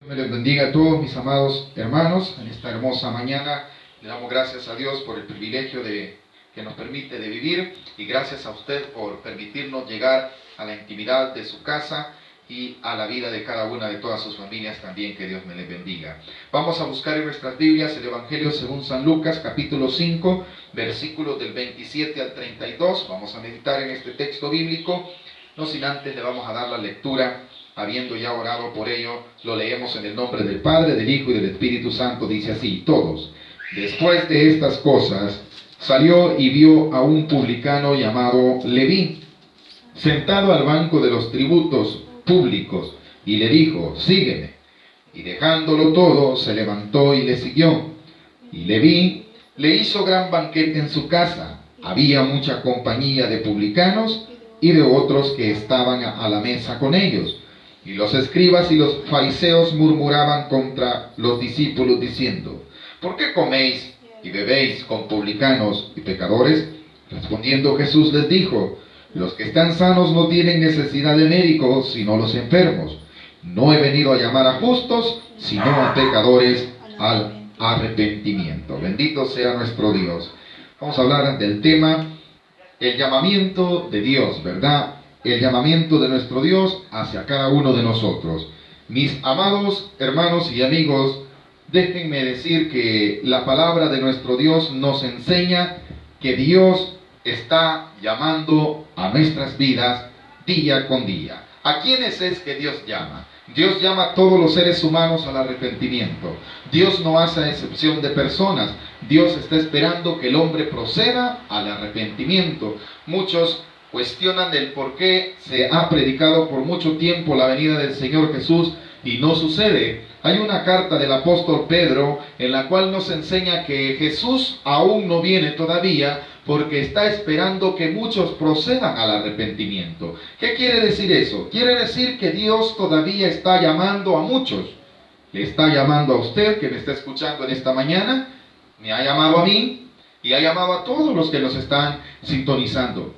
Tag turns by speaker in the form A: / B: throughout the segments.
A: Me les bendiga a todos mis amados hermanos en esta hermosa mañana. Le damos gracias a Dios por el privilegio que nos permite de vivir, y gracias a usted por permitirnos llegar a la intimidad de su casa y a la vida de cada una de todas sus familias también. Que Dios me les bendiga. Vamos a buscar en nuestras Biblias el Evangelio según San Lucas, capítulo 5, versículos del 27 al 32. Vamos a meditar en este texto bíblico. No sin antes le vamos a dar la lectura. Habiendo ya orado por ello, lo leemos en el nombre del Padre, del Hijo y del Espíritu Santo. Dice así: todos. Después de estas cosas, salió y vio a un publicano llamado Leví, sentado al banco de los tributos públicos, y le dijo: sígueme. Y dejándolo todo, se levantó y le siguió. Y Leví le hizo gran banquete en su casa. Había mucha compañía de publicanos y de otros que estaban a la mesa con ellos. Y los escribas y los fariseos murmuraban contra los discípulos diciendo: ¿por qué coméis y bebéis con publicanos y pecadores? Respondiendo Jesús les dijo: los que están sanos no tienen necesidad de médicos, sino los enfermos. No he venido a llamar a justos, sino a pecadores al arrepentimiento. Bendito sea nuestro Dios. Vamos a hablar del tema, el llamamiento de Dios, ¿verdad? El llamamiento de nuestro Dios hacia cada uno de nosotros. Mis amados hermanos y amigos, déjenme decir que la palabra de nuestro Dios nos enseña que Dios está llamando a nuestras vidas día con día. ¿A quiénes es que Dios llama? Dios llama a todos los seres humanos al arrepentimiento. Dios no hace excepción de personas. Dios está esperando que el hombre proceda al arrepentimiento. Muchos cuestionan el por qué se ha predicado por mucho tiempo la venida del Señor Jesús y no sucede. Hay una carta del apóstol Pedro en la cual nos enseña que Jesús aún no viene todavía, porque está esperando que muchos procedan al arrepentimiento. ¿Qué quiere decir eso? Quiere decir que Dios todavía está llamando a muchos. Le está llamando a usted que me está escuchando en esta mañana, me ha llamado a mí y ha llamado a todos los que nos están sintonizando.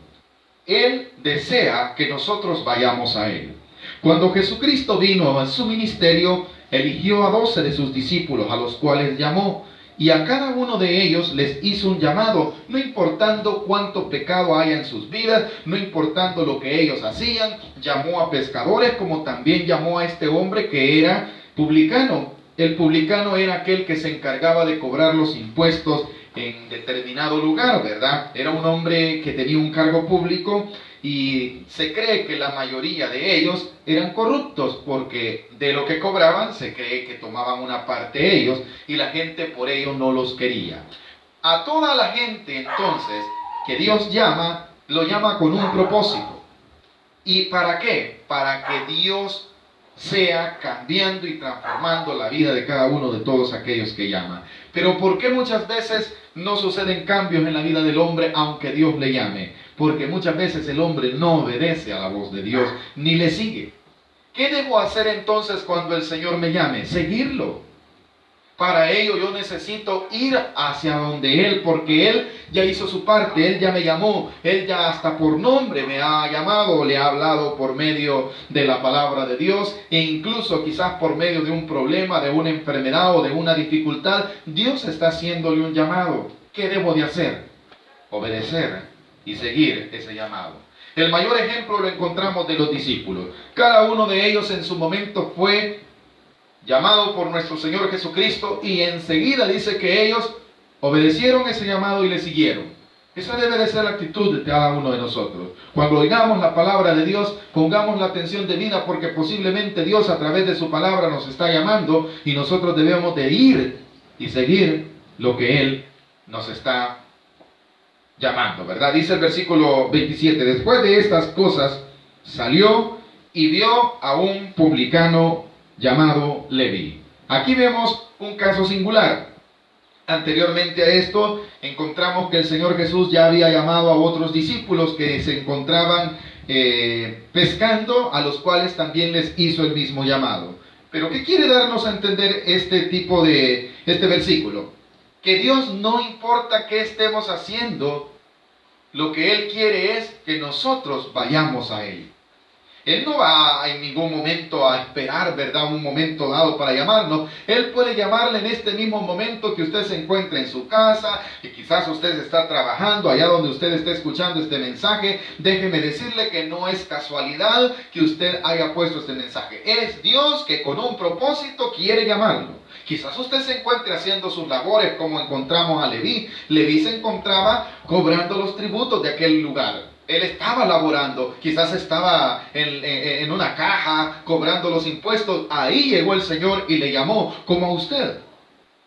A: Él desea que nosotros vayamos a Él. Cuando Jesucristo vino en su ministerio, eligió a 12 de sus discípulos, a los cuales llamó, y a cada uno de ellos les hizo un llamado, no importando cuánto pecado haya en sus vidas, no importando lo que ellos hacían. Llamó a pescadores, como también llamó a este hombre que era publicano. El publicano era aquel que se encargaba de cobrar los impuestos en determinado lugar, ¿verdad? Era un hombre que tenía un cargo público, y se cree que la mayoría de ellos eran corruptos, porque de lo que cobraban se cree que tomaban una parte ellos, y la gente por ello no los quería. A toda la gente entonces que Dios llama, lo llama con un propósito. ¿Y para qué? Para que Dios sea cambiando y transformando la vida de cada uno de todos aquellos que llama. Pero ¿por qué muchas veces no suceden cambios en la vida del hombre aunque Dios le llame? Porque muchas veces el hombre no obedece a la voz de Dios, ni le sigue. ¿Qué debo hacer entonces cuando el Señor me llame? Seguirlo. Para ello yo necesito ir hacia donde Él, porque Él ya hizo su parte, Él ya me llamó, Él ya hasta por nombre me ha llamado, le ha hablado por medio de la palabra de Dios, e incluso quizás por medio de un problema, de una enfermedad o de una dificultad. Dios está haciéndole un llamado. ¿Qué debo de hacer? Obedecer y seguir ese llamado. El mayor ejemplo lo encontramos de los discípulos. Cada uno de ellos en su momento fue llamado por nuestro Señor Jesucristo, y enseguida dice que ellos obedecieron ese llamado y le siguieron. Esa debe de ser la actitud de cada uno de nosotros. Cuando oigamos la palabra de Dios, pongamos la atención debida, porque posiblemente Dios a través de su palabra nos está llamando, y nosotros debemos de ir y seguir lo que Él nos está llamando, ¿verdad? Dice el versículo 27, después de estas cosas salió y vio a un publicano llamado Leví. Aquí vemos un caso singular. Anteriormente a esto encontramos que el Señor Jesús ya había llamado a otros discípulos que se encontraban pescando, a los cuales también les hizo el mismo llamado. Pero ¿qué quiere darnos a entender este versículo? Que Dios, no importa qué estemos haciendo, lo que Él quiere es que nosotros vayamos a Él. Él no va en ningún momento a esperar, ¿verdad?, un momento dado para llamarnos. Él puede llamarle en este mismo momento que usted se encuentra en su casa y quizás usted está trabajando allá donde usted está escuchando este mensaje. Déjeme decirle que no es casualidad que usted haya puesto este mensaje. Es Dios que con un propósito quiere llamarlo. Quizás usted se encuentre haciendo sus labores como encontramos a Leví. Leví se encontraba cobrando los tributos de aquel lugar. Él estaba laborando, quizás estaba en una caja cobrando los impuestos. Ahí llegó el Señor y le llamó como a usted.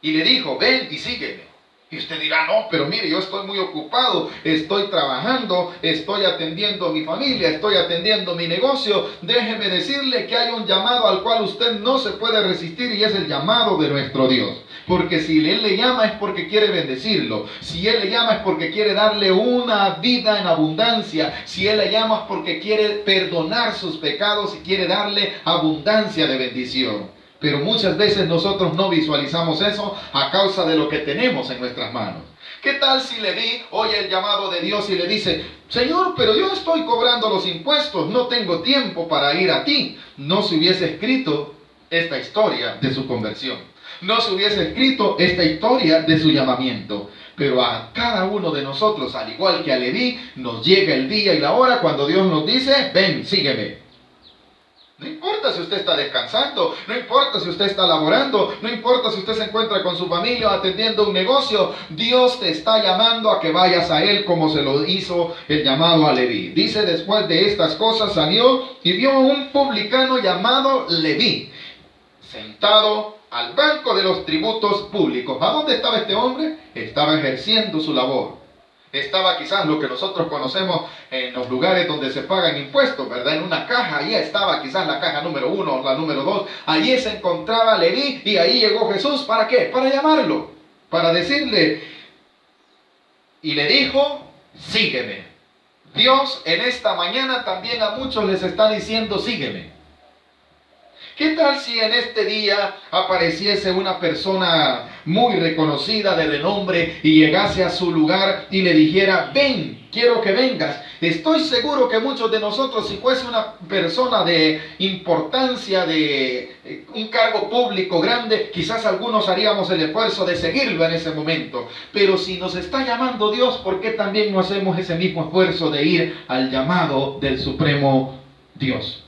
A: Y le dijo, ven y sígueme. Y usted dirá, no, pero mire, yo estoy muy ocupado, estoy trabajando, estoy atendiendo a mi familia, estoy atendiendo mi negocio. Déjeme decirle que hay un llamado al cual usted no se puede resistir y es el llamado de nuestro Dios. Porque si Él le llama es porque quiere bendecirlo. Si Él le llama es porque quiere darle una vida en abundancia. Si Él le llama es porque quiere perdonar sus pecados y quiere darle abundancia de bendición. Pero muchas veces nosotros no visualizamos eso a causa de lo que tenemos en nuestras manos. ¿Qué tal si Leví oye el llamado de Dios y le dice, Señor, pero yo estoy cobrando los impuestos, no tengo tiempo para ir a ti? No se hubiese escrito esta historia de su conversión. No se hubiese escrito esta historia de su llamamiento. Pero a cada uno de nosotros, al igual que a Leví, nos llega el día y la hora cuando Dios nos dice, ven, sígueme. No importa si usted está descansando, no importa si usted está laborando, no importa si usted se encuentra con su familia atendiendo un negocio, Dios te está llamando a que vayas a Él como se lo hizo el llamado a Leví. Dice, después de estas cosas salió y vio a un publicano llamado Leví, sentado al banco de los tributos públicos. ¿A dónde estaba este hombre? Estaba ejerciendo su labor. Estaba quizás lo que nosotros conocemos en los lugares donde se pagan impuestos, ¿verdad? En una caja, ahí estaba quizás la caja número 1 o la número 2. Allí se encontraba Leví y ahí llegó Jesús. ¿Para qué? Para llamarlo, para decirle. Y le dijo, sígueme. Dios en esta mañana también a muchos les está diciendo, sígueme. ¿Qué tal si en este día apareciese una persona muy reconocida, de renombre, y llegase a su lugar y le dijera, ven, quiero que vengas? Estoy seguro que muchos de nosotros, si fuese una persona de importancia, de un cargo público grande, quizás algunos haríamos el esfuerzo de seguirlo en ese momento. Pero si nos está llamando Dios, ¿por qué también no hacemos ese mismo esfuerzo de ir al llamado del Supremo Dios?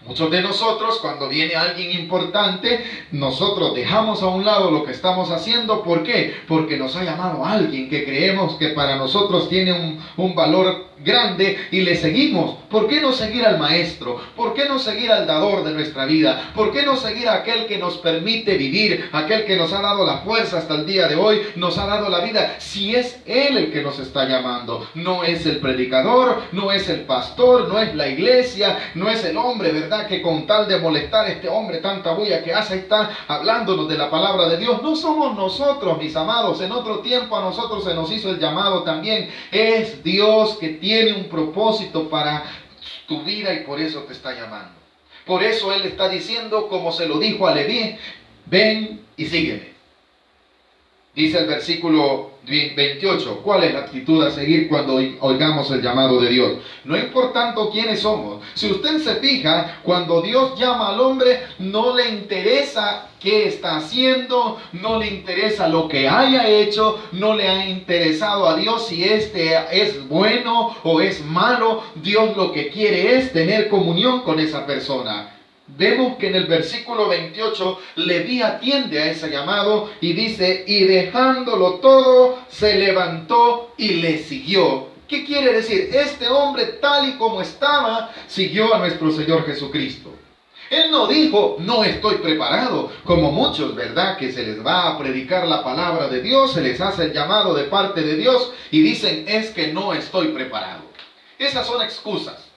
A: Muchos de nosotros, cuando viene alguien importante, nosotros dejamos a un lado lo que estamos haciendo. ¿Por qué? Porque nos ha llamado alguien que creemos que para nosotros tiene un valor grande y le seguimos. ¿Por qué no seguir al Maestro? ¿Por qué no seguir al dador de nuestra vida? ¿Por qué no seguir a aquel que nos permite vivir? Aquel que nos ha dado la fuerza hasta el día de hoy, nos ha dado la vida. Si es Él el que nos está llamando, no es el predicador, no es el pastor, no es la iglesia, no es el hombre, ¿verdad?, que con tal de molestar a este hombre tanta bulla que hace, está hablándonos de la palabra de Dios. No somos nosotros, mis amados. En otro tiempo a nosotros se nos hizo el llamado también. Es Dios que tiene un propósito para tu vida y por eso te está llamando. Por eso Él está diciendo, como se lo dijo a Leví, ven y sígueme. Dice el versículo 28, ¿cuál es la actitud a seguir cuando oigamos el llamado de Dios? No importando quiénes somos. Si usted se fija, cuando Dios llama al hombre, no le interesa qué está haciendo, no le interesa lo que haya hecho, no le ha interesado a Dios si este es bueno o es malo. Dios lo que quiere es tener comunión con esa persona. Vemos que en el versículo 28 Leví atiende a ese llamado y dice, y dejándolo todo, se levantó y le siguió. ¿Qué quiere decir? Este hombre, tal y como estaba, siguió a nuestro Señor Jesucristo. Él no dijo, no estoy preparado, como muchos, ¿verdad?, que se les va a predicar la palabra de Dios, se les hace el llamado de parte de Dios y dicen, es que no estoy preparado. Esas son excusas.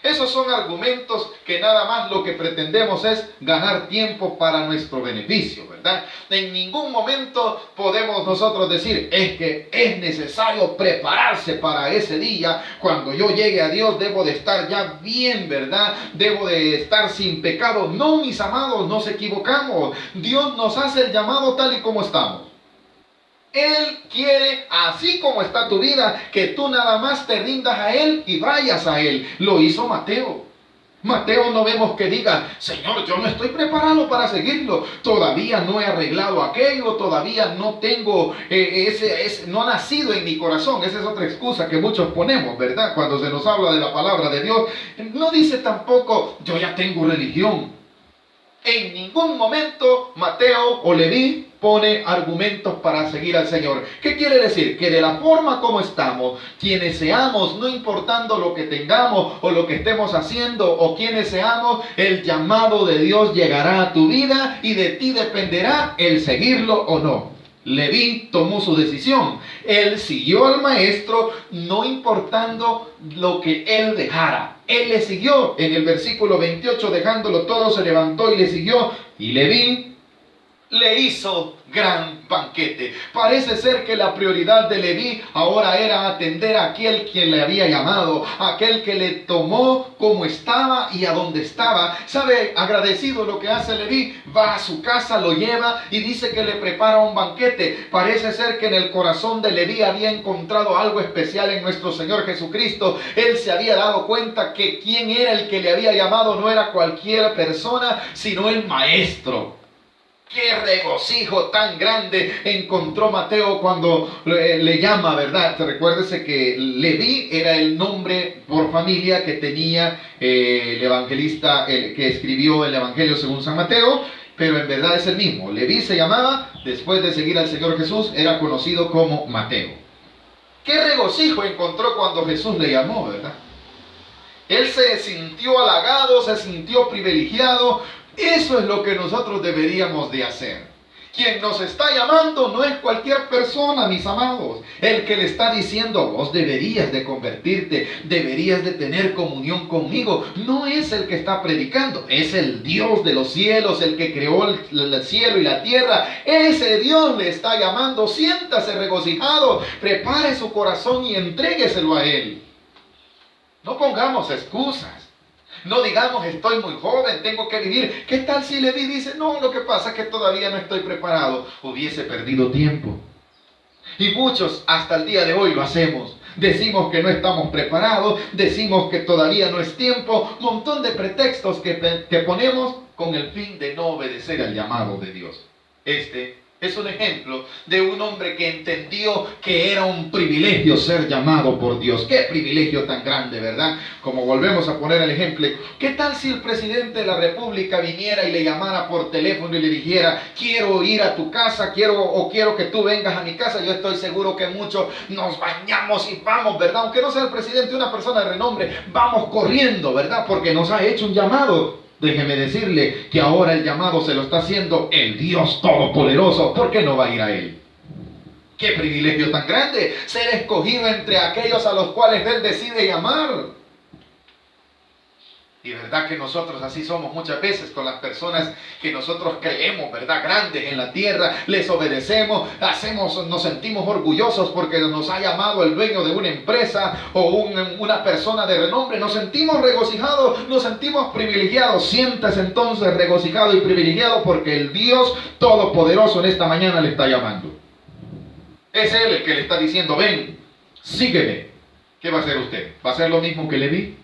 A: Esos son argumentos que nada más lo que pretendemos es ganar tiempo para nuestro beneficio, ¿verdad? En ningún momento podemos nosotros decir, es que es necesario prepararse para ese día. Cuando yo llegue a Dios debo de estar ya bien, ¿verdad? Debo de estar sin pecado. No, mis amados, nos equivocamos. Dios nos hace el llamado tal y como estamos. Él quiere, así como está tu vida, que tú nada más te rindas a Él y vayas a Él. Lo hizo Mateo. Mateo no vemos que diga, Señor, yo no estoy preparado para seguirlo. Todavía no he arreglado aquello, todavía no tengo, no ha nacido en mi corazón. Esa es otra excusa que muchos ponemos, ¿verdad? Cuando se nos habla de la palabra de Dios. No dice tampoco, yo ya tengo religión. En ningún momento Mateo o Leví pone argumentos para seguir al Señor. ¿Qué quiere decir? Que de la forma como estamos, quienes seamos, no importando lo que tengamos o lo que estemos haciendo o quienes seamos, el llamado de Dios llegará a tu vida y de ti dependerá el seguirlo o no. Leví tomó su decisión. Él siguió al maestro no importando lo que él dejara. Él le siguió. En el versículo 28, dejándolo todo, se levantó y le siguió. Y Leví le hizo gran banquete. Parece ser que la prioridad de Leví ahora era atender a aquel quien le había llamado, aquel que le tomó como estaba y a donde estaba. ¿Sabe? Agradecido lo que hace Leví, va a su casa, lo lleva y dice que le prepara un banquete. Parece ser que en el corazón de Leví había encontrado algo especial en nuestro Señor Jesucristo. Él se había dado cuenta que quien era el que le había llamado no era cualquier persona, sino el maestro. ¡Qué regocijo tan grande encontró Mateo cuando le llama, ¿verdad? Recuérdese que Leví era el nombre por familia que tenía el evangelista que escribió el Evangelio según San Mateo, pero en verdad es el mismo. Leví se llamaba, después de seguir al Señor Jesús, era conocido como Mateo. ¡Qué regocijo encontró cuando Jesús le llamó, ¿verdad? Él se sintió halagado, se sintió privilegiado. Eso es lo que nosotros deberíamos de hacer. Quien nos está llamando no es cualquier persona, mis amados. El que le está diciendo, vos deberías de convertirte, deberías de tener comunión conmigo, no es el que está predicando, es el Dios de los cielos, el que creó el cielo y la tierra. Ese Dios le está llamando. Siéntase regocijado, prepare su corazón y entrégueselo a Él. No pongamos excusas. No digamos, estoy muy joven, tengo que vivir. ¿Qué tal si Leví dice, no, lo que pasa es que todavía no estoy preparado? Hubiese perdido tiempo. Y muchos hasta el día de hoy lo hacemos. Decimos que no estamos preparados, decimos que todavía no es tiempo. Montón de pretextos que ponemos con el fin de no obedecer al llamado de Dios. Este es un ejemplo de un hombre que entendió que era un privilegio ser llamado por Dios. ¡Qué privilegio tan grande!, ¿verdad? Como volvemos a poner el ejemplo, ¿qué tal si el presidente de la República viniera y le llamara por teléfono y le dijera, quiero ir a tu casa, quiero que tú vengas a mi casa? Yo estoy seguro que muchos nos bañamos y vamos, ¿verdad? Aunque no sea el presidente, una persona de renombre, vamos corriendo, ¿verdad? Porque nos ha hecho un llamado. Déjeme decirle que ahora el llamado se lo está haciendo el Dios Todopoderoso. ¿Por qué no va a ir a Él? ¡Qué privilegio tan grande! Ser escogido entre aquellos a los cuales Él decide llamar. Y verdad que nosotros así somos muchas veces con las personas que nosotros creemos, ¿verdad?, grandes en la tierra. Les obedecemos, nos sentimos orgullosos porque nos ha llamado el dueño de una empresa o una persona de renombre. Nos sentimos regocijados, nos sentimos privilegiados. Siéntase entonces regocijado y privilegiado porque el Dios Todopoderoso en esta mañana le está llamando. Es Él el que le está diciendo, ven, sígueme. ¿Qué va a hacer usted? ¿Va a hacer lo mismo que Leví?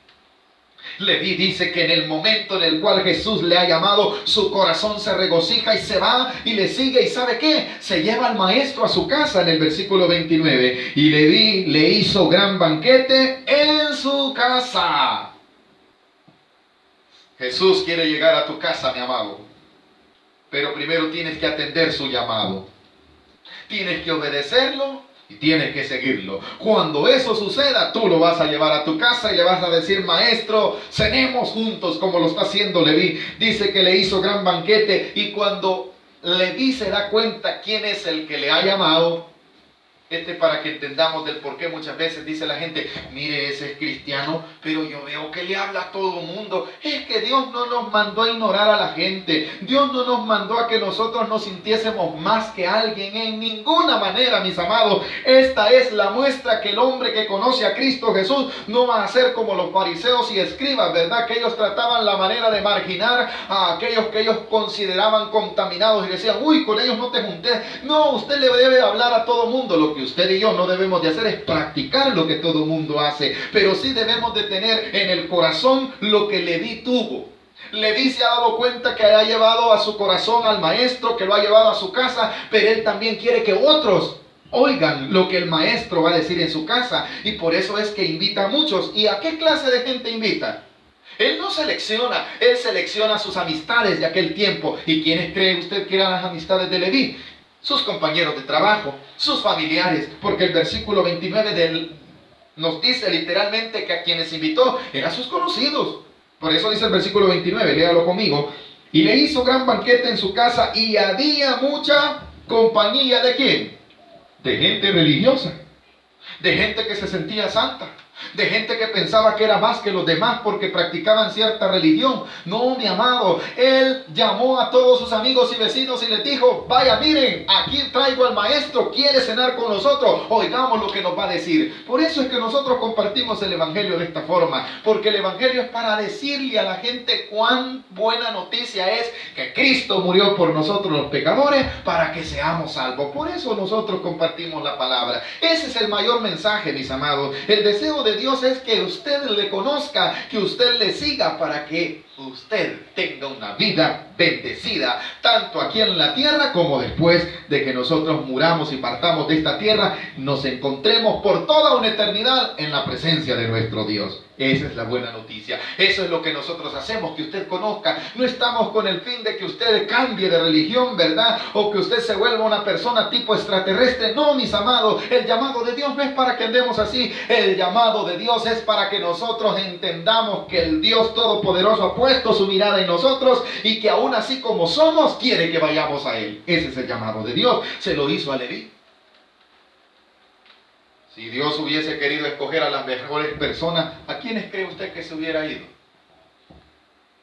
A: Leví dice que en el momento en el cual Jesús le ha llamado, su corazón se regocija y se va y le sigue. ¿Y sabe qué? Se lleva al maestro a su casa en el versículo 29. Y Leví le hizo gran banquete en su casa. Jesús quiere llegar a tu casa, mi amado. Pero primero tienes que atender su llamado. Tienes que obedecerlo y tienes que seguirlo. Cuando eso suceda, tú lo vas a llevar a tu casa y le vas a decir, maestro, cenemos juntos, como lo está haciendo Leví. Dice que le hizo gran banquete, y cuando Leví se da cuenta quién es el que le ha llamado, Para que entendamos del por qué muchas veces dice la gente, mire, ese es cristiano, pero yo veo que le habla a todo el mundo. Es que Dios no nos mandó a ignorar a la gente. Dios no nos mandó a que nosotros nos sintiésemos más que alguien en ninguna manera, mis amados. Esta es la muestra que el hombre que conoce a Cristo Jesús no va a ser como los fariseos y escribas, ¿verdad? Que ellos trataban la manera de marginar a aquellos que ellos consideraban contaminados y decían, uy, con ellos no te juntes. No, usted le debe hablar a todo el mundo. Lo que usted y yo no debemos de hacer es practicar lo que todo el mundo hace, pero sí debemos de tener en el corazón lo que Leví tuvo. Leví se ha dado cuenta que ha llevado a su corazón al maestro, que lo ha llevado a su casa, pero él también quiere que otros oigan lo que el maestro va a decir en su casa, y por eso es que invita a muchos. ¿Y a qué clase de gente invita? Él no selecciona, él selecciona sus amistades de aquel tiempo. ¿Y quiénes cree usted que eran las amistades de Leví? Sus compañeros de trabajo, sus familiares, porque el versículo 29 nos dice literalmente que a quienes invitó eran sus conocidos. Por eso dice el versículo 29, léalo conmigo. Y le hizo gran banquete en su casa y había mucha compañía ¿de quién? De gente religiosa, de gente que se sentía santa, de gente que pensaba que era más que los demás porque practicaban cierta religión. No, mi amado, él llamó a todos sus amigos y vecinos y les dijo, vaya, miren, aquí traigo al maestro, quiere cenar con nosotros, oigamos lo que nos va a decir. Por eso es que nosotros compartimos el evangelio de esta forma, porque el evangelio es para decirle a la gente cuán buena noticia es que Cristo murió por nosotros los pecadores para que seamos salvos. Por eso nosotros compartimos la palabra. Ese es el mayor mensaje, mis amados. El deseo de Dios es que usted le conozca, que usted le siga, para que usted tenga una vida bendecida, tanto aquí en la tierra como después de que nosotros muramos y partamos de esta tierra, nos encontremos por toda una eternidad en la presencia de nuestro Dios. Esa es la buena noticia. Eso es lo que nosotros hacemos, que usted conozca. No estamos con el fin de que usted cambie de religión, ¿verdad? O que usted se vuelva una persona tipo extraterrestre. No, mis amados, el llamado de Dios no es para que andemos así. El llamado de Dios es para que nosotros entendamos que el Dios Todopoderoso ha puesto su mirada en nosotros y que aún así como somos, quiere que vayamos a Él. Ese es el llamado de Dios. Se lo hizo a Leví. Si Dios hubiese querido escoger a las mejores personas, ¿a quiénes cree usted que se hubiera ido?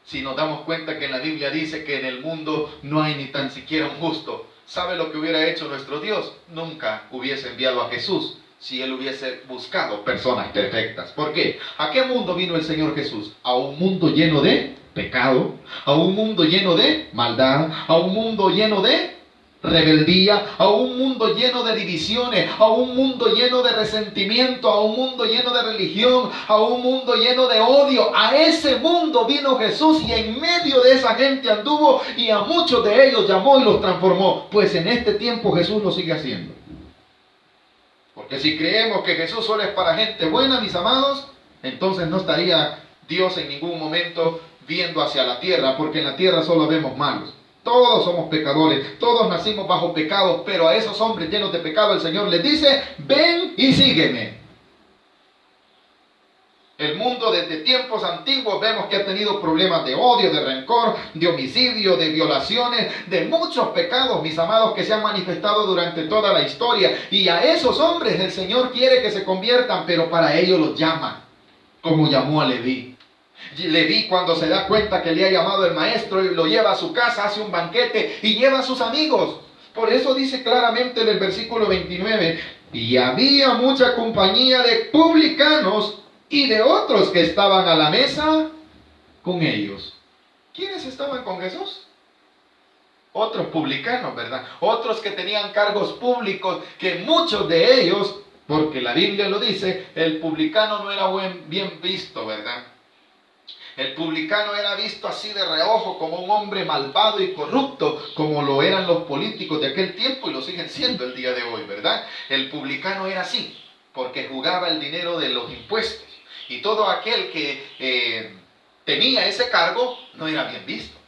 A: Si nos damos cuenta que en la Biblia dice que en el mundo no hay ni tan siquiera un justo. ¿Sabe lo que hubiera hecho nuestro Dios? Nunca hubiese enviado a Jesús si Él hubiese buscado personas perfectas. ¿Por qué? ¿A qué mundo vino el Señor Jesús? A un mundo lleno de pecado, a un mundo lleno de maldad, a un mundo lleno de rebeldía, a un mundo lleno de divisiones, a un mundo lleno de resentimiento, a un mundo lleno de religión, a un mundo lleno de odio. A ese mundo vino Jesús y en medio de esa gente anduvo y a muchos de ellos llamó y los transformó. Pues en este tiempo Jesús lo sigue haciendo. Porque si creemos que Jesús solo es para gente buena, mis amados, entonces no estaría Dios en ningún momento viendo hacia la tierra, porque en la tierra solo vemos malos. Todos somos pecadores, todos nacimos bajo pecado, pero a esos hombres llenos de pecado el Señor les dice, ven y sígueme. El mundo desde tiempos antiguos vemos que ha tenido problemas de odio, de rencor, de homicidio, de violaciones, de muchos pecados, mis amados, que se han manifestado durante toda la historia. Y a esos hombres el Señor quiere que se conviertan, pero para ello los llama, como llamó a Leví. Leví, cuando se da cuenta que le ha llamado el maestro, lo lleva a su casa, hace un banquete y lleva a sus amigos. Por eso dice claramente en el versículo 29, y había mucha compañía de publicanos y de otros que estaban a la mesa con ellos. ¿Quiénes estaban con Jesús? Otros publicanos, ¿verdad? Otros que tenían cargos públicos, que muchos de ellos, porque la Biblia lo dice, el publicano no era bien visto, ¿verdad? El publicano era visto así de reojo como un hombre malvado y corrupto, como lo eran los políticos de aquel tiempo y lo siguen siendo el día de hoy, ¿verdad? El publicano era así, porque jugaba el dinero de los impuestos. Y todo aquel que tenía ese cargo no era bien visto.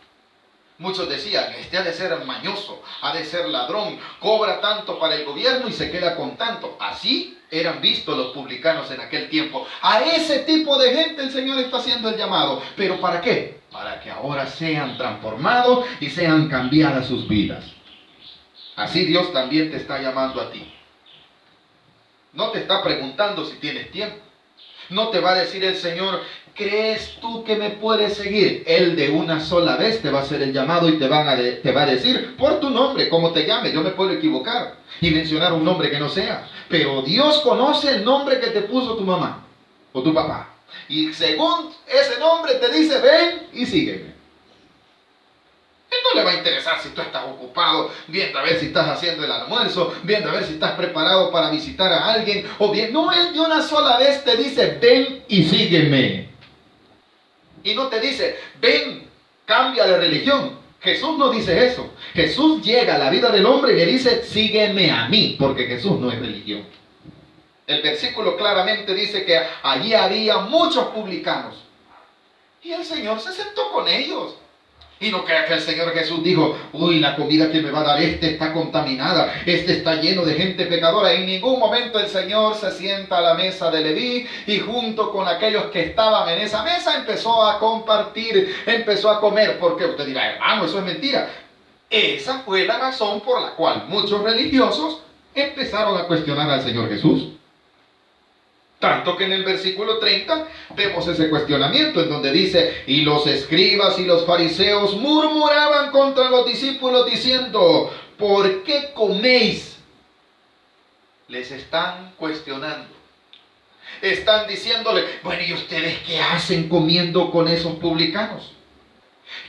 A: Muchos decían, este ha de ser mañoso, ha de ser ladrón, cobra tanto para el gobierno y se queda con tanto. Así eran vistos los publicanos en aquel tiempo. A ese tipo de gente el Señor está haciendo el llamado. ¿Pero para qué? Para que ahora sean transformados y sean cambiadas sus vidas. Así Dios también te está llamando a ti. No te está preguntando si tienes tiempo. No te va a decir el Señor, ¿crees tú que me puedes seguir? Él de una sola vez te va a hacer el llamado y te va a decir por tu nombre, cómo te llame. Yo me puedo equivocar y mencionar un nombre que no sea. Pero Dios conoce el nombre que te puso tu mamá o tu papá. Y según ese nombre te dice, ven y sígueme. Él no le va a interesar si tú estás ocupado, viendo a ver si estás haciendo el almuerzo, viendo a ver si estás preparado para visitar a alguien, o bien, no, Él de una sola vez te dice, ven y sígueme. Y no te dice, ven, cambia de religión. Jesús no dice eso. Jesús llega a la vida del hombre y le dice, sígueme a mí, porque Jesús no es religión. El versículo claramente dice que allí había muchos publicanos. Y el Señor se sentó con ellos. Y no crea que el Señor Jesús dijo, uy, la comida que me va a dar está contaminada, está lleno de gente pecadora. En ningún momento el Señor se sienta a la mesa de Leví y junto con aquellos que estaban en esa mesa empezó a compartir, empezó a comer. Porque usted dirá, hermano, eso es mentira. Esa fue la razón por la cual muchos religiosos empezaron a cuestionar al Señor Jesús. Tanto que en el versículo 30 vemos ese cuestionamiento en donde dice, y los escribas y los fariseos murmuraban contra los discípulos diciendo, ¿por qué coméis? Les están cuestionando. Están diciéndole, bueno, ¿y ustedes qué hacen comiendo con esos publicanos?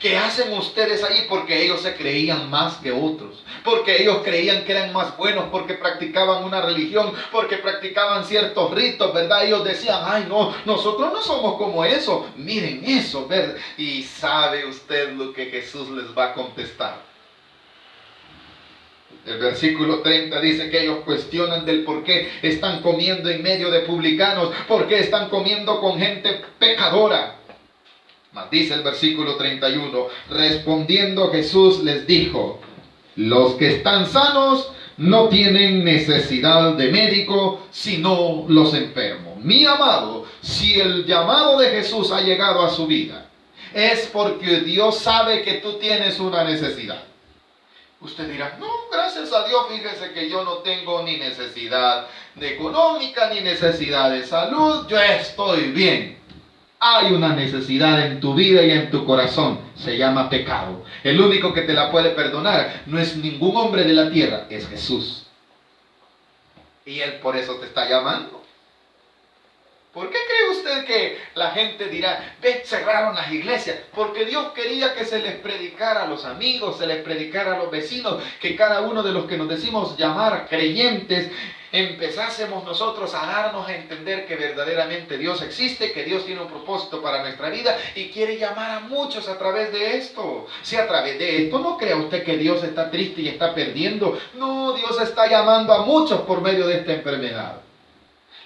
A: ¿Qué hacen ustedes ahí? Porque ellos se creían más que otros, porque ellos creían que eran más buenos, porque practicaban una religión, porque practicaban ciertos ritos, ¿verdad? Ellos decían, ay no, nosotros no somos como eso, miren eso, ¿verdad? Y sabe usted lo que Jesús les va a contestar. El versículo 30 dice que ellos cuestionan del por qué están comiendo en medio de publicanos, por qué están comiendo con gente pecadora. Mas dice el versículo 31, respondiendo Jesús les dijo, los que están sanos no tienen necesidad de médico, sino los enfermos. Mi amado, si el llamado de Jesús ha llegado a su vida, es porque Dios sabe que tú tienes una necesidad. Usted dirá, no, gracias a Dios, fíjese que yo no tengo ni necesidad de económica, ni necesidad de salud, yo estoy bien. Hay una necesidad en tu vida y en tu corazón, se llama pecado. El único que te la puede perdonar no es ningún hombre de la tierra, es Jesús. Y Él por eso te está llamando. ¿Por qué cree usted que la gente dirá, ve, cerraron las iglesias? Porque Dios quería que se les predicara a los amigos, se les predicara a los vecinos, que cada uno de los que nos decimos llamar creyentes, empezásemos nosotros a darnos a entender que verdaderamente Dios existe, que Dios tiene un propósito para nuestra vida y quiere llamar a muchos a través de esto. Si a través de esto no crea usted que Dios está triste y está perdiendo. No, Dios está llamando a muchos por medio de esta enfermedad.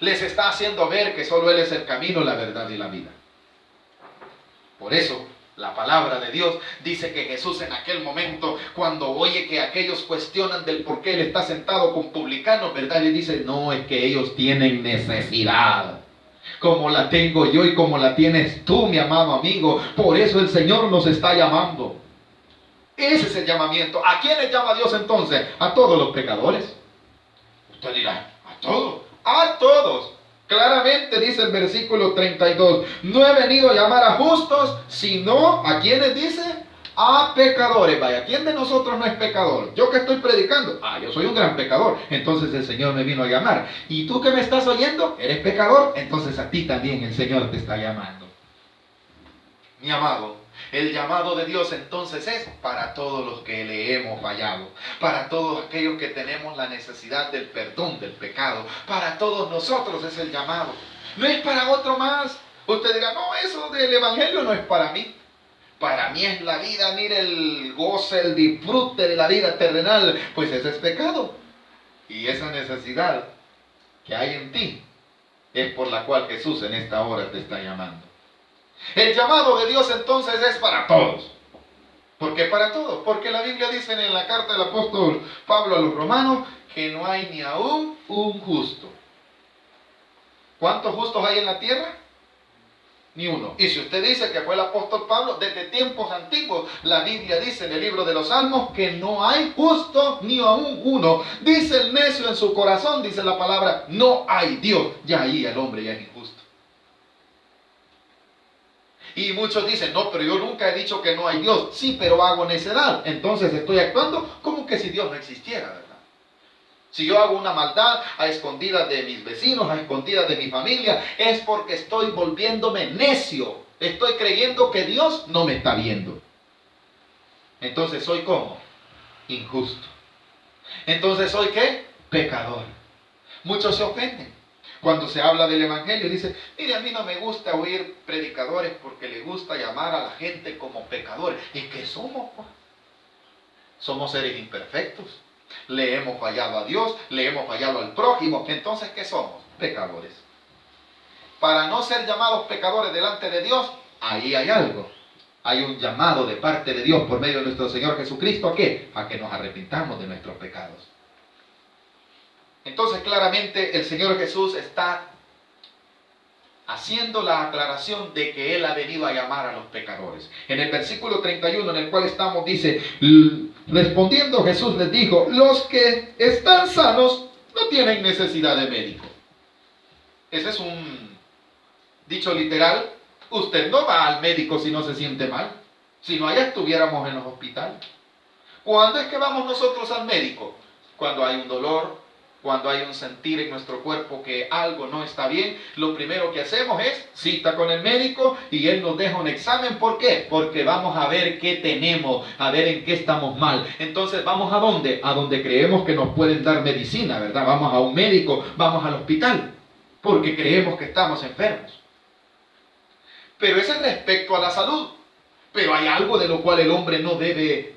A: Les está haciendo ver que solo Él es el camino, la verdad y la vida. Por eso, la palabra de Dios dice que Jesús en aquel momento, cuando oye que aquellos cuestionan del por qué Él está sentado con publicanos, ¿verdad? Le dice, no, es que ellos tienen necesidad, como la tengo yo y como la tienes tú, mi amado amigo. Por eso el Señor nos está llamando. Ese es el llamamiento. ¿A quiénes llama Dios entonces? A todos los pecadores. Usted dirá, ¿a todos? A todos. Claramente dice el versículo 32, no he venido a llamar a justos, sino ¿a quiénes dice? A pecadores. Vaya, ¿quién de nosotros no es pecador? Yo que estoy predicando, yo soy un gran pecador, entonces el Señor me vino a llamar. Y tú que me estás oyendo, eres pecador, entonces a ti también el Señor te está llamando. Mi amado, el llamado de Dios entonces es para todos los que le hemos fallado, para todos aquellos que tenemos la necesidad del perdón del pecado, para todos nosotros es el llamado. No es para otro más. Usted dirá, no, eso del evangelio no es para mí. Para mí es la vida, mire el goce, el disfrute de la vida terrenal. Pues ese es pecado. Y esa necesidad que hay en ti es por la cual Jesús en esta hora te está llamando. El llamado de Dios entonces es para todos. ¿Por qué para todos? Porque la Biblia dice en la carta del apóstol Pablo a los romanos que no hay ni aún un justo. ¿Cuántos justos hay en la tierra? Ni uno. Y si usted dice que fue el apóstol Pablo, desde tiempos antiguos, la Biblia dice en el libro de los Salmos que no hay justo ni aún uno. Dice el necio en su corazón, dice la palabra, no hay Dios. Ya ahí el hombre ya es injusto. Y muchos dicen, no, pero yo nunca he dicho que no hay Dios. Sí, pero hago necedad. Entonces estoy actuando como que si Dios no existiera, ¿verdad? Si yo hago una maldad a escondidas de mis vecinos, a escondidas de mi familia, es porque estoy volviéndome necio. Estoy creyendo que Dios no me está viendo. Entonces soy ¿cómo? Injusto. Entonces soy ¿qué? Pecador. Muchos se ofenden cuando se habla del evangelio. Dicen, mire, a mí no me gusta oír predicadores porque les gusta llamar a la gente como pecadores. ¿Y qué somos, pues? Somos seres imperfectos. Le hemos fallado a Dios, le hemos fallado al prójimo. Entonces, ¿qué somos? Pecadores. Para no ser llamados pecadores delante de Dios, ahí hay algo. Hay un llamado de parte de Dios por medio de nuestro Señor Jesucristo. ¿A qué? A que nos arrepintamos de nuestros pecados. Entonces, claramente, el Señor Jesús está haciendo la aclaración de que Él ha venido a llamar a los pecadores. En el versículo 31 en el cual estamos, dice, respondiendo Jesús les dijo, los que están sanos no tienen necesidad de médico. Ese es un dicho literal. Usted no va al médico si no se siente mal. Si no, allá estuviéramos en los hospitales. ¿Cuándo es que vamos nosotros al médico? Cuando hay un dolor, cuando hay un sentir en nuestro cuerpo que algo no está bien. Lo primero que hacemos es cita con el médico y él nos deja un examen. ¿Por qué? Porque vamos a ver qué tenemos, a ver en qué estamos mal. Entonces, ¿vamos a dónde? A donde creemos que nos pueden dar medicina, ¿verdad? Vamos a un médico, vamos al hospital, porque creemos que estamos enfermos. Pero eso es respecto a la salud. Pero hay algo de lo cual el hombre no debe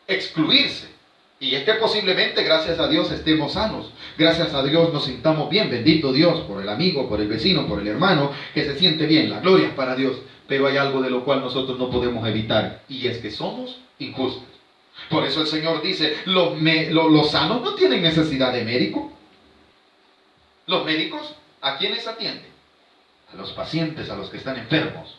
A: excluirse. Y es que posiblemente, gracias a Dios, estemos sanos. Gracias a Dios nos sintamos bien. Bendito Dios por el amigo, por el vecino, por el hermano que se siente bien. La gloria es para Dios. Pero hay algo de lo cual nosotros no podemos evitar. Y es que somos injustos. Por eso el Señor dice, los sanos no tienen necesidad de médico. Los médicos, ¿a quiénes atienden? A los pacientes, a los que están enfermos.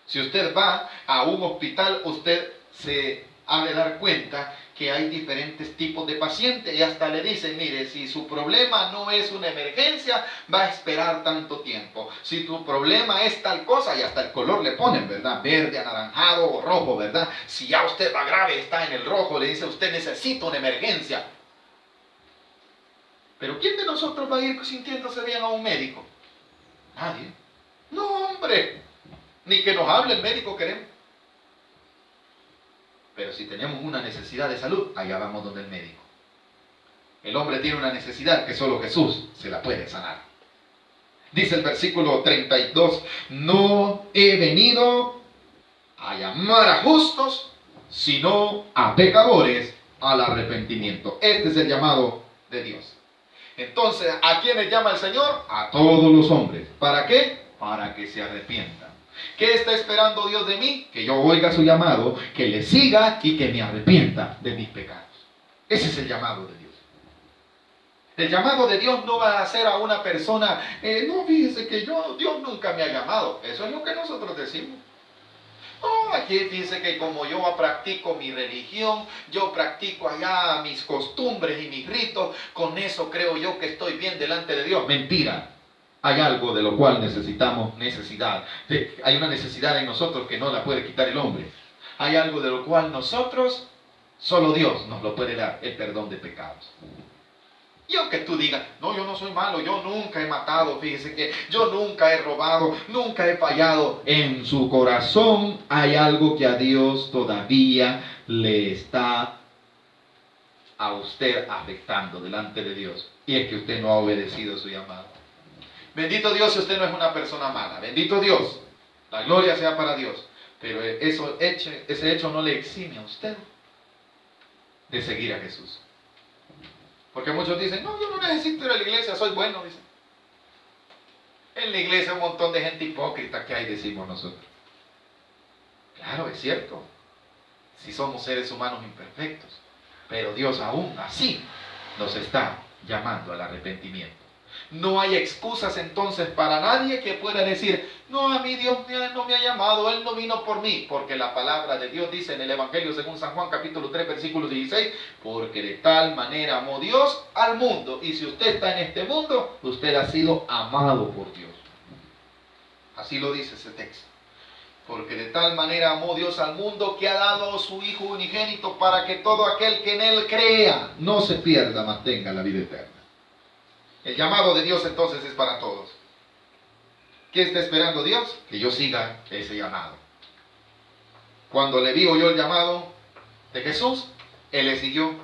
A: Si usted va a un hospital, usted se ha de dar cuenta que hay diferentes tipos de pacientes y hasta le dicen, mire, si su problema no es una emergencia, va a esperar tanto tiempo. Si tu problema es tal cosa, y hasta el color le ponen, ¿verdad? Verde, anaranjado o rojo, ¿verdad? Si ya usted va grave, está en el rojo, le dice, usted necesita una emergencia. Pero ¿quién de nosotros va a ir sintiéndose bien a un médico? Nadie. No, hombre. Ni que nos hable el médico queremos. Pero si tenemos una necesidad de salud, allá vamos donde el médico. El hombre tiene una necesidad que solo Jesús se la puede sanar. Dice el versículo 32, no he venido a llamar a justos, sino a pecadores al arrepentimiento. Este es el llamado de Dios. Entonces, ¿a quiénes llama el Señor? A todos los hombres. ¿Para qué? Para que se arrepientan. ¿Qué está esperando Dios de mí? Que yo oiga su llamado, que le siga y que me arrepienta de mis pecados. Ese es el llamado de Dios. El llamado de Dios no va a hacer a una persona, no, fíjese que Dios nunca me ha llamado. Eso es lo que nosotros decimos. No, aquí dice que como yo practico mi religión, yo practico allá mis costumbres y mis ritos, con eso creo yo que estoy bien delante de Dios. Mentira. Hay algo de lo cual necesitamos necesidad. Hay una necesidad en nosotros que no la puede quitar el hombre. Hay algo de lo cual nosotros, solo Dios nos lo puede dar, el perdón de pecados. Y aunque tú digas, no, yo no soy malo, yo nunca he matado, fíjese que yo nunca he robado, nunca he fallado. En su corazón hay algo que a Dios todavía le está a usted afectando delante de Dios. Y es que usted no ha obedecido su llamado. Bendito Dios si usted no es una persona mala. Bendito Dios. La gloria sea para Dios. Pero ese hecho no le exime a usted de seguir a Jesús. Porque muchos dicen, no, yo no necesito ir a la iglesia, soy bueno, dicen. En la iglesia hay un montón de gente hipócrita que hay, decimos nosotros. Claro, es cierto. Si somos seres humanos imperfectos. Pero Dios aún así nos está llamando al arrepentimiento. No hay excusas entonces para nadie que pueda decir, no, a mí Dios no me ha llamado, Él no vino por mí. Porque la palabra de Dios dice en el Evangelio según San Juan capítulo 3 versículo 16, porque de tal manera amó Dios al mundo. Y si usted está en este mundo, usted ha sido amado por Dios. Así lo dice ese texto. Porque de tal manera amó Dios al mundo que ha dado a su Hijo unigénito para que todo aquel que en Él crea no se pierda, mas tenga la vida eterna. El llamado de Dios entonces es para todos. ¿Qué está esperando Dios? Que yo siga ese llamado. Cuando Leví oyó el llamado de Jesús, Él le siguió,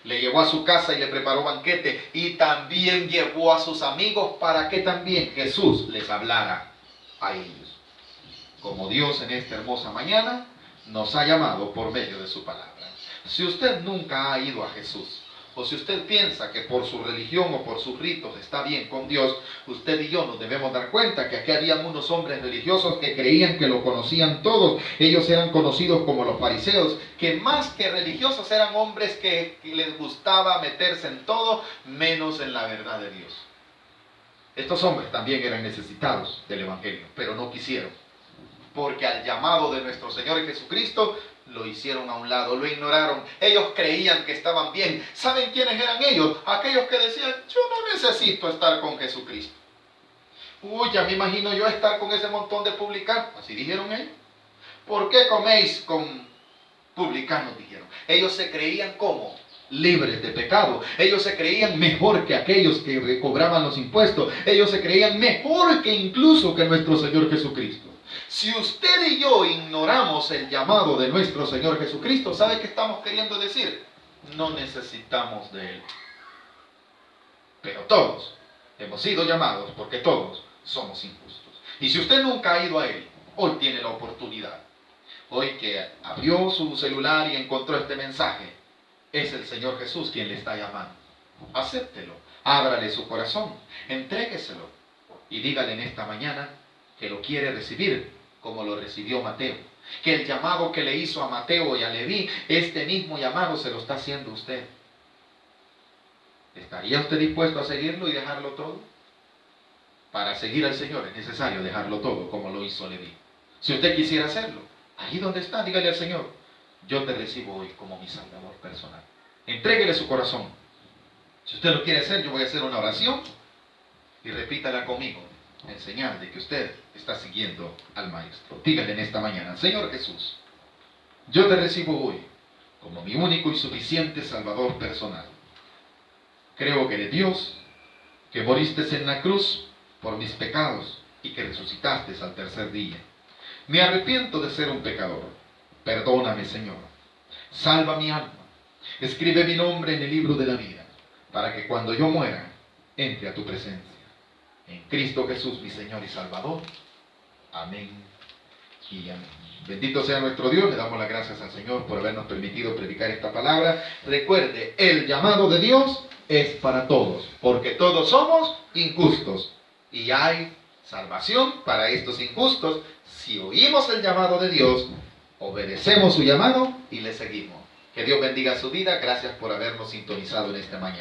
A: le llevó a su casa y le preparó banquete, y también llevó a sus amigos para que también Jesús les hablara a ellos. Como Dios en esta hermosa mañana nos ha llamado por medio de su palabra. Si usted nunca ha ido a Jesús, o si usted piensa que por su religión o por sus ritos está bien con Dios, usted y yo nos debemos dar cuenta que aquí habían unos hombres religiosos que creían que lo conocían todos. Ellos eran conocidos como los fariseos, que más que religiosos eran hombres que les gustaba meterse en todo menos en la verdad de Dios. Estos hombres también eran necesitados del Evangelio, pero no quisieron. Porque al llamado de nuestro Señor Jesucristo lo hicieron a un lado, lo ignoraron. Ellos creían que estaban bien. ¿Saben quiénes eran ellos? Aquellos que decían, yo no necesito estar con Jesucristo. Uy, ya me imagino yo estar con ese montón de publicanos. Así dijeron ellos. ¿Por qué coméis con publicanos? Dijeron. Ellos se creían como libres de pecado. Ellos se creían mejor que aquellos que recobraban los impuestos. Ellos se creían mejor que incluso que nuestro Señor Jesucristo. Si usted y yo ignoramos el llamado de nuestro Señor Jesucristo, ¿sabe qué estamos queriendo decir? No necesitamos de Él. Pero todos hemos sido llamados porque todos somos injustos. Y si usted nunca ha ido a Él, hoy tiene la oportunidad. Hoy que abrió su celular y encontró este mensaje, es el Señor Jesús quien le está llamando. Acéptelo, ábrale su corazón, entrégueselo y dígale en esta mañana que lo quiere recibir como lo recibió Mateo. Que el llamado que le hizo a Mateo y a Leví, este mismo llamado se lo está haciendo usted. ¿Estaría usted dispuesto a seguirlo y dejarlo todo? Para seguir al Señor es necesario dejarlo todo como lo hizo Leví. Si usted quisiera hacerlo, ahí donde está, dígale al Señor, yo te recibo hoy como mi Salvador personal. Entréguele su corazón. Si usted lo quiere hacer, yo voy a hacer una oración y repítala conmigo, en señal de que usted está siguiendo al Maestro. Dígale en esta mañana, Señor Jesús, yo te recibo hoy como mi único y suficiente Salvador personal. Creo que eres Dios, que moriste en la cruz por mis pecados y que resucitaste al tercer día. Me arrepiento de ser un pecador. Perdóname, Señor. Salva mi alma. Escribe mi nombre en el libro de la vida, para que cuando yo muera, entre a tu presencia. En Cristo Jesús, mi Señor y Salvador. Amén y amén. Bendito sea nuestro Dios. Le damos las gracias al Señor por habernos permitido predicar esta palabra. Recuerde, el llamado de Dios es para todos, porque todos somos injustos. Y hay salvación para estos injustos si oímos el llamado de Dios, obedecemos su llamado y le seguimos. Que Dios bendiga su vida. Gracias por habernos sintonizado en esta mañana.